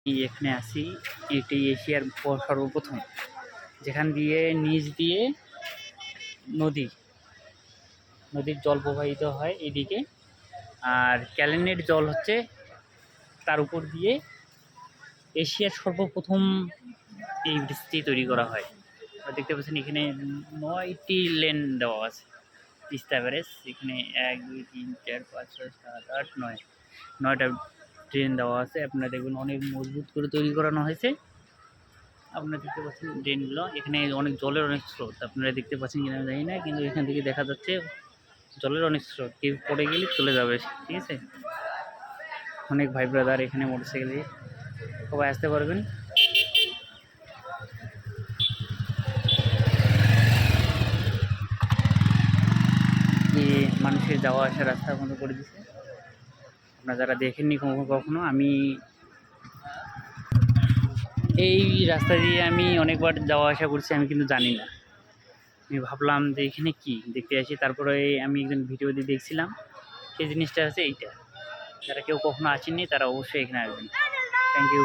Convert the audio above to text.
এখানে আসি, এটি এশিয়ার সর্বপ্রথম যেখান দিয়ে নিচ দিয়ে নদীর জল প্রবাহিত হয় এদিকে, আর ক্যালেনের জল হচ্ছে তার উপর দিয়ে। এশিয়ার সর্বপ্রথম এই ব্রিজটি তৈরি করা হয়। দেখতে পাচ্ছেন এখানে 9টি লেন দেওয়া আছে। তিস্তা ব্যারেজ এখানে 1 2 3 4 5 6 7 8 9, 9টা ট্রেন দেওয়া আছে। আপনারা দেখবেন অনেক মজবুত করে তৈরি করানো হয়েছে। আপনারা দেখতে পাচ্ছেন ড্রেনগুলো, এখানে অনেক জলের অনেক স্রোত। আপনারা দেখতে পাচ্ছেন কিনা জানি না, কিন্তু এখান থেকে দেখা যাচ্ছে জলের অনেক স্রোত। কেউ পড়ে গেলে চলে যাবে, ঠিক আছে। অনেক ভাই ব্রাদার এখানে মোটরসাইকেল দিয়ে সবাই আসতে পারবেন। মানুষের যাওয়া আসার রাস্তা বন্ধ করে দিছে। আপনারা যারা দেখেননি কখনো, আমি এই রাস্তা দিয়ে আমি অনেকবার যাওয়া আসা করছি, আমি কিন্তু জানি না। আমি ভাবলাম যে এখানে কি দেখতে আসি, তারপরে আমি একজন ভিডিও দিয়ে দেখছিলাম সেই জিনিসটা আছে এইটা। যারা কেউ কখনো আসেননি তারা অবশ্যই এখানে আসবেন। Thank you.